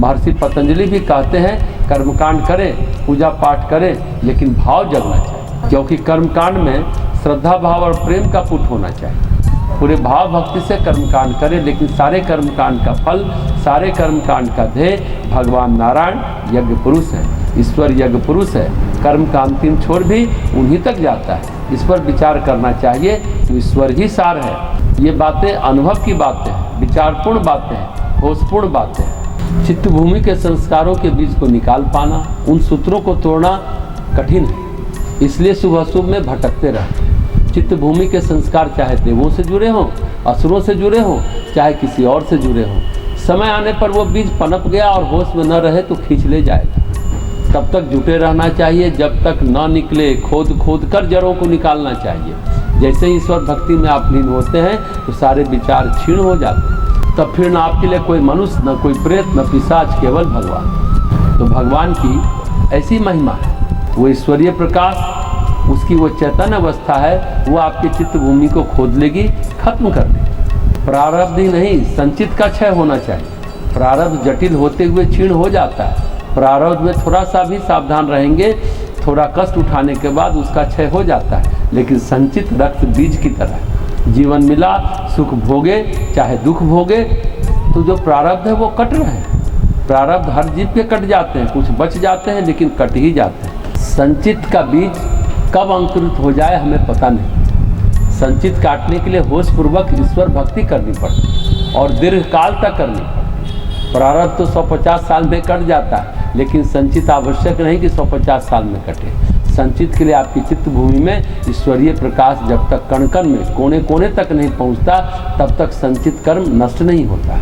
महर्षि पतंजलि भी कहते हैं कर्मकांड करें, पूजा पाठ करें, लेकिन भाव जगना चाहिए, क्योंकि कर्मकांड में श्रद्धा भाव और प्रेम का पुट होना चाहिए। पूरे भाव भक्ति से कर्मकांड करें, लेकिन सारे कर्मकांड का फल, सारे कर्मकांड का ध्येय भगवान नारायण यज्ञ पुरुष है, ईश्वर यज्ञ पुरुष है। कर्म का अंतिम छोर भी उन्हीं तक जाता है। इस पर विचार करना चाहिए कि ईश्वर ही सार है। ये बातें अनुभव की बातें हैं, विचारपूर्ण बातें हैं, होशपूर्ण बातें हैं। चित्त भूमि के संस्कारों के बीच को निकाल पाना, उन सूत्रों को तोड़ना कठिन है, इसलिए शुभ अशुभ में भटकते रहते हैं। चित्त भूमि के संस्कार चाहे देवों से जुड़े हों, असुरों से जुड़े हों, चाहे किसी और से जुड़े हों, समय आने पर वो बीज पनप गया और होश में न रहे तो खींच ले जाएगा। तब तक जुटे रहना चाहिए जब तक न निकले, खोद खोद कर जड़ों को निकालना चाहिए। जैसे ही ईश्वर भक्ति में आप लीन होते हैं तो सारे विचार क्षीण हो जाते हैं। तब फिर न आपके लिए कोई मनुष्य, न कोई प्रेत, न पिशाच, केवल भगवान। तो भगवान की ऐसी महिमा है, वो ईश्वरीय प्रकाश, उसकी वो चैतन्य अवस्था है, वो आपके चित्त भूमि को खोद लेगी, खत्म कर देगी। प्रारब्ध ही नहीं, संचित का क्षय होना चाहिए। प्रारब्ध जटिल होते हुए क्षीण हो जाता है। प्रारब्ध में थोड़ा सा भी सावधान रहेंगे, थोड़ा कष्ट उठाने के बाद उसका क्षय हो जाता है, लेकिन संचित रक्त बीज की तरह है। जीवन मिला, सुख भोगे चाहे दुख भोगे, तो जो प्रारब्ध है वो कट रहे हैं। प्रारब्ध हर जीव के कट जाते हैं, कुछ बच जाते हैं लेकिन कट ही जाते हैं। संचित का बीज कब अंकुरित हो जाए हमें पता नहीं। संचित काटने के लिए होशपूर्वक ईश्वर भक्ति करनी पड़ती और दीर्घकाल तक करनी पड़ती। प्रारब्ध तो 150 साल में कट जाता है, लेकिन संचित आवश्यक नहीं कि 150 साल में कटे। संचित के लिए आपकी चित्त भूमि में ईश्वरीय प्रकाश जब तक कण कण में, कोने कोने तक नहीं पहुंचता, तब तक संचित कर्म नष्ट नहीं होता।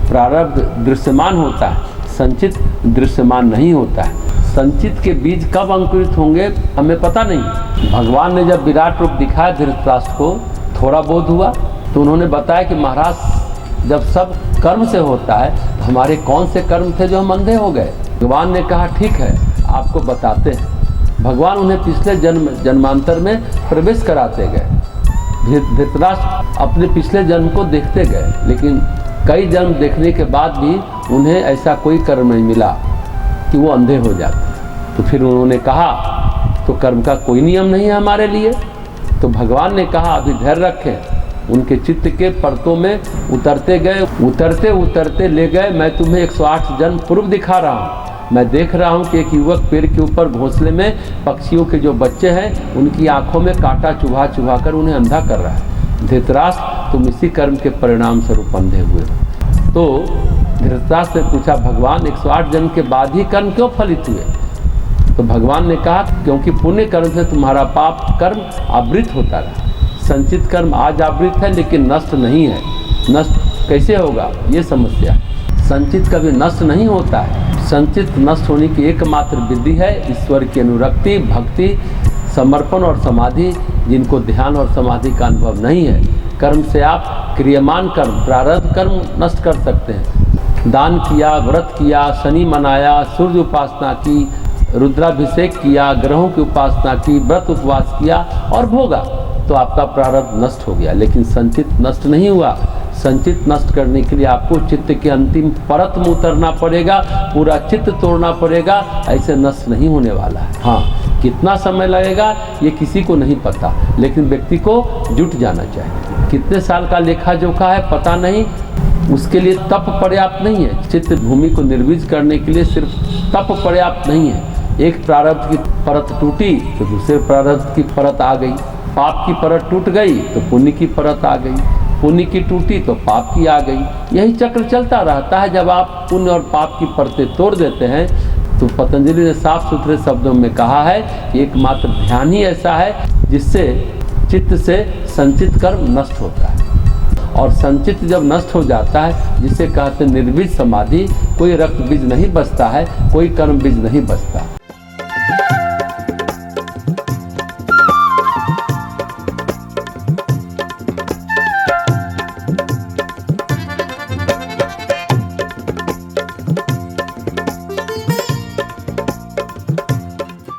प्रारब्ध दृश्यमान होता है, संचित दृश्यमान नहीं होता है। संचित के बीज कब अंकुरित होंगे हमें पता नहीं। भगवान ने जब विराट रूप दिखाया धृतराष्ट्र को, थोड़ा बोध हुआ तो उन्होंने बताया कि महाराज जब सब कर्म से होता है तो हमारे कौन से कर्म थे जो हम अंधे हो गए। भगवान ने कहा ठीक है, आपको बताते हैं। भगवान उन्हें पिछले जन्मांतर में प्रवेश कराते गए। धृतराष्ट्र अपने पिछले जन्म को देखते गए, लेकिन कई जन्म देखने के बाद भी उन्हें ऐसा कोई कर्म नहीं मिला कि वो अंधे हो जाते। तो फिर उन्होंने कहा तो कर्म का कोई नियम नहीं है हमारे लिए। तो भगवान ने कहा अभी धैर्य रखें। उनके चित्त के परतों में उतरते गए, उतरते उतरते ले गए। मैं तुम्हें 108 जन्म पूर्व दिखा रहा हूँ। मैं देख रहा हूँ कि एक युवक पेड़ के ऊपर घोंसले में पक्षियों के जो बच्चे हैं उनकी आंखों में कांटा चुभा चुभा कर उन्हें अंधा कर रहा है। धृतराष्ट्र तुम इसी कर्म के परिणाम स्वरूप अंधे हुए हो। तो धृतराष्ट्र ने पूछा भगवान 108 जन्म के बाद ही कर्म क्यों फलित हुए? तो भगवान ने कहा क्योंकि पुण्य कर्म से तुम्हारा पाप कर्म आवृत होता रहा। संचित कर्म आज आवृत है लेकिन नष्ट नहीं है। नष्ट कैसे होगा ये समस्या। संचित कभी नष्ट नहीं होता है। संचित नष्ट होने की एकमात्र विधि है ईश्वर की अनुरक्ति, भक्ति, समर्पण और समाधि। जिनको ध्यान और समाधि का अनुभव नहीं है, कर्म से आप क्रियमान कर्म, प्रारब्ध कर्म नष्ट कर सकते हैं। दान किया, व्रत किया, शनि मनाया, सूर्य उपासना की, रुद्राभिषेक किया, ग्रहों की उपासना की, व्रत उपवास किया और भोगा, तो आपका प्रारब्ध नष्ट हो गया, लेकिन संचित नष्ट नहीं हुआ। संचित नष्ट करने के लिए आपको चित्त के अंतिम परत में उतरना पड़ेगा, पूरा चित्त तोड़ना पड़ेगा। ऐसे नष्ट नहीं होने वाला है। हाँ, कितना समय लगेगा ये किसी को नहीं पता, लेकिन व्यक्ति को जुट जाना चाहिए। कितने साल का लेखा जोखा है पता नहीं, उसके लिए तप पर्याप्त नहीं है। चित्त भूमि को निर्वीज करने के लिए सिर्फ तप पर्याप्त नहीं है। एक प्रारब्ध की परत टूटी तो दूसरे प्रारब्ध की परत आ गई। पाप की परत टूट गई तो पुण्य की परत आ गई। पुण्य की टूटी तो पाप की आ गई। यही चक्र चलता रहता है। जब आप पुण्य और पाप की परतें तोड़ देते हैं तो पतंजलि ने साफ सुथरे शब्दों में कहा है कि एकमात्र ध्यान ही ऐसा है जिससे चित्त से संचित कर्म नष्ट होता है। और संचित जब नष्ट हो जाता है, जिसे कहते हैं निर्बीज समाधि, कोई रक्त बीज नहीं बचता है, कोई कर्म बीज नहीं बचता।